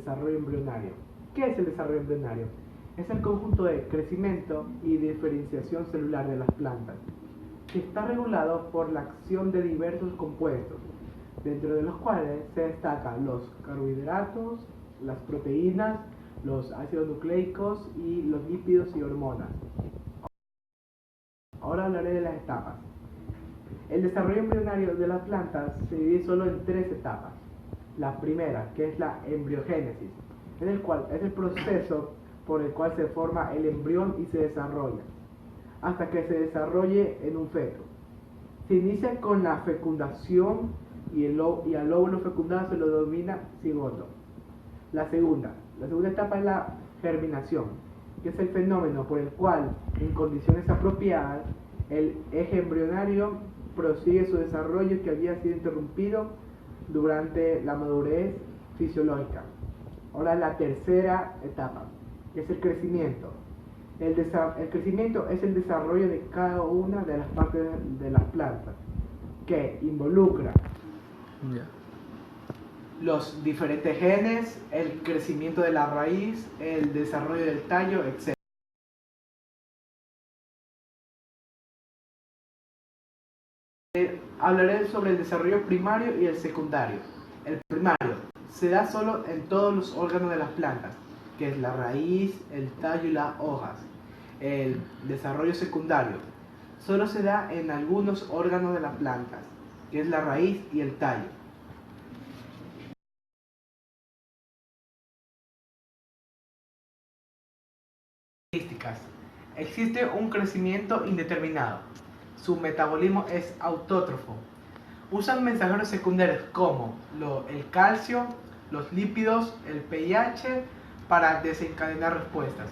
desarrollo embrionario. ¿Qué es el desarrollo embrionario? Es el conjunto de crecimiento y diferenciación celular de las plantas, que está regulado por la acción de diversos compuestos, dentro de los cuales se destacan los carbohidratos, las proteínas, los ácidos nucleicos y los lípidos y hormonas. Ahora hablaré de las etapas. El desarrollo embrionario de las plantas se divide solo en tres etapas. La primera, que es la embriogénesis, en el cual es el proceso por el cual se forma el embrión y se desarrolla, hasta que se desarrolle en un feto. Se inicia con la fecundación y al óvulo fecundado se lo denomina cigoto. La segunda etapa es la germinación, que es el fenómeno por el cual, en condiciones apropiadas, el eje embrionario prosigue su desarrollo que había sido interrumpido durante la madurez fisiológica. Ahora la tercera etapa, que es el crecimiento. El crecimiento es el desarrollo de cada una de las partes de las plantas, que involucra los diferentes genes, el crecimiento de la raíz, el desarrollo del tallo, etc. Hablaré sobre el desarrollo primario y el secundario. El primario se da solo en todos los órganos de las plantas, que es la raíz, el tallo y las hojas. El desarrollo secundario solo se da en algunos órganos de las plantas, que es la raíz y el tallo. Existe un crecimiento indeterminado. Su metabolismo es autótrofo. Usan mensajeros secundarios como el calcio, los lípidos, el pH para desencadenar respuestas.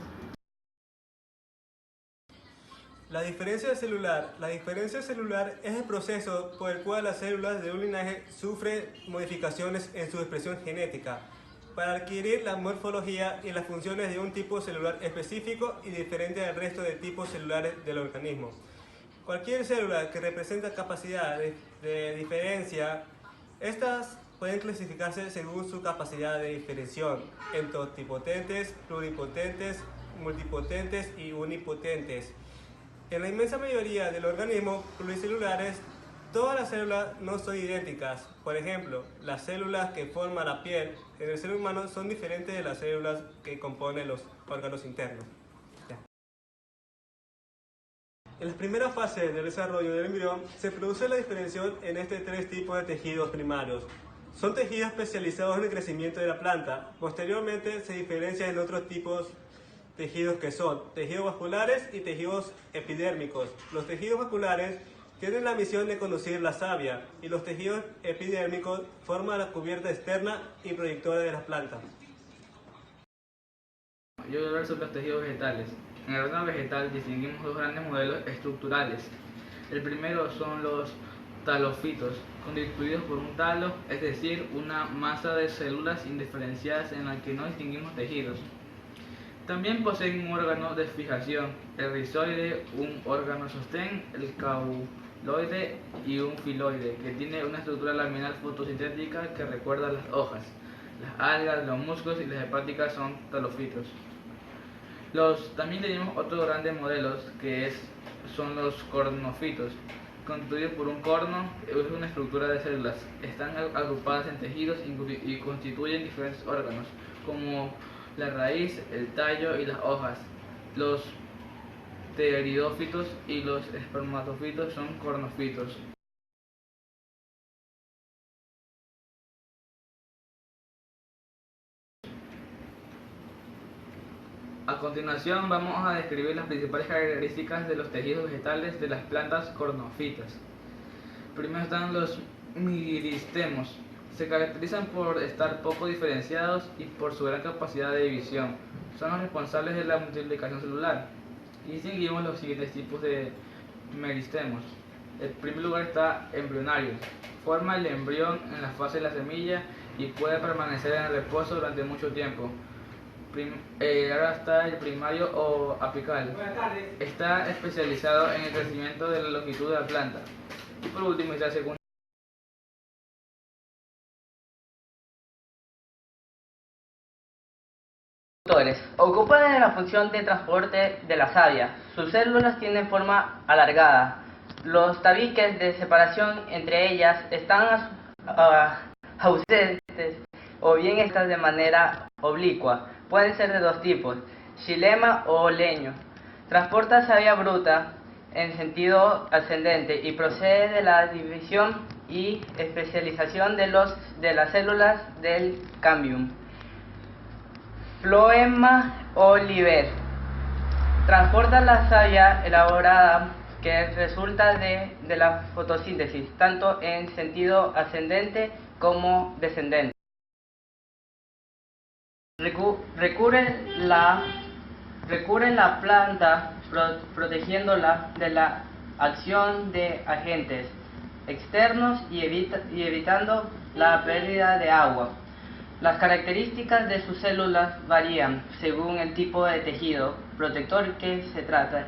La diferencia celular es el proceso por el cual las células de un linaje sufren modificaciones en su expresión genética para adquirir la morfología y las funciones de un tipo celular específico y diferente al resto de tipos celulares del organismo. Cualquier célula que representa capacidad de diferencia, estas pueden clasificarse según su capacidad de diferenciación en totipotentes, pluripotentes, multipotentes y unipotentes. En la inmensa mayoría de los organismos pluricelulares, todas las células no son idénticas. Por ejemplo, las células que forman la piel en el ser humano son diferentes de las células que componen los órganos internos. En la primera fase del desarrollo del embrión se produce la diferenciación en tres tipos de tejidos primarios. Son tejidos especializados en el crecimiento de la planta. Posteriormente se diferencian en otros tipos tejidos que son tejidos vasculares y tejidos epidérmicos. Los tejidos vasculares tienen la misión de conducir la savia y los tejidos epidérmicos forman la cubierta externa y proyectora de las plantas. Yo voy a hablar sobre los tejidos vegetales. En el reino vegetal distinguimos dos grandes modelos estructurales. El primero son los talofitos, constituidos por un talo, es decir, una masa de células indiferenciadas en la que no distinguimos tejidos. También poseen un órgano de fijación, el rizoide, un órgano sostén, el cauloide y un filoide, que tiene una estructura laminar fotosintética que recuerda a las hojas. Las algas, los musgos y las hepáticas son talofitos. También tenemos otros grandes modelos son los cornofitos, constituidos por un corno, es una estructura de células. Están agrupadas en tejidos y constituyen diferentes órganos, como la raíz, el tallo y las hojas. Los pteridófitos y los espermatofitos son cornofitos. A continuación vamos a describir las principales características de los tejidos vegetales de las plantas cornofitas. Primero están los miristemos. Se caracterizan por estar poco diferenciados y por su gran capacidad de división. Son los responsables de la multiplicación celular. Y seguimos los siguientes tipos de meristemos. En primer lugar está embrionario. Forma el embrión en la fase de la semilla y puede permanecer en reposo durante mucho tiempo. Ahora está el primario o apical. Está especializado en el crecimiento de la longitud de la planta. Y por último está el secundario. Ocupan la función de transporte de la savia. Sus células tienen forma alargada. Los tabiques de separación entre ellas están ausentes o bien están de manera oblicua. Pueden ser de dos tipos, xilema o leño. Transporta savia bruta en sentido ascendente y procede de la división y especialización de las células del cambium. Floema o liber. Transporta la savia elaborada que resulta de la fotosíntesis, tanto en sentido ascendente como descendente. Recubren la planta protegiéndola de la acción de agentes externos y evitando la pérdida de agua. Las características de sus células varían según el tipo de tejido protector que se trata.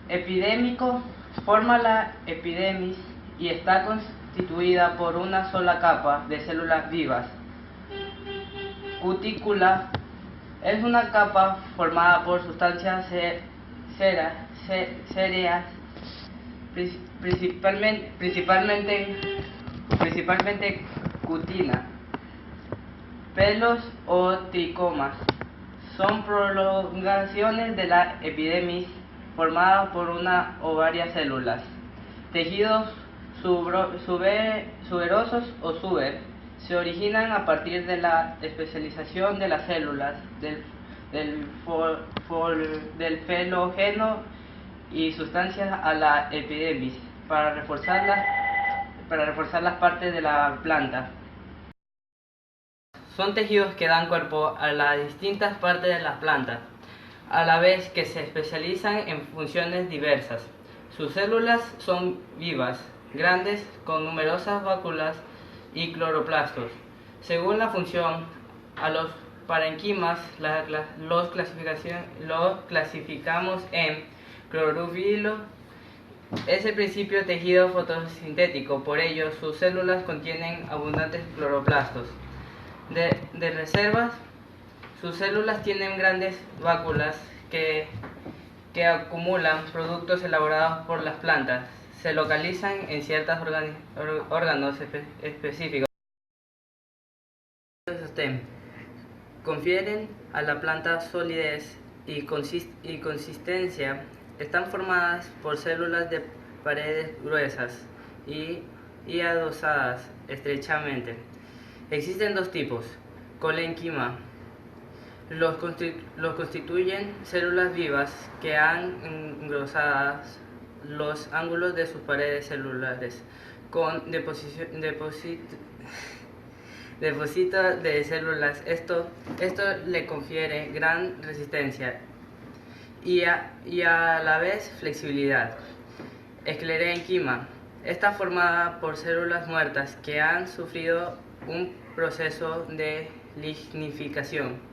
Epidémico forma la epidermis y está constituida por una sola capa de células vivas. Cutícula es una capa formada por sustancias cereas, principalmente cutina. Pelos o tricomas son prolongaciones de la epidermis formada por una o varias células. Tejidos suberosos o suber se originan a partir de la especialización de las células del felógeno y sustancias a la epidermis para reforzar las partes de la planta. Son tejidos que dan cuerpo a las distintas partes de la planta, a la vez que se especializan en funciones diversas. Sus células son vivas, grandes, con numerosas válvulas y cloroplastos. Según la función, a los parenquimas los clasificamos en clorofilo. Es el principio tejido fotosintético, por ello sus células contienen abundantes cloroplastos. De reservas, sus células tienen grandes válvulas que acumulan productos elaborados por las plantas. Se localizan en ciertos órganos específicos. Confieren a la planta solidez y consistencia. Están formadas por células de paredes gruesas y adosadas estrechamente. Existen dos tipos: colénquima. Los constituyen células vivas que han engrosadas los ángulos de sus paredes celulares con depósito de células. Esto le confiere gran resistencia y a la vez flexibilidad. Esclerénquima. Está formada por células muertas que han sufrido un proceso de lignificación.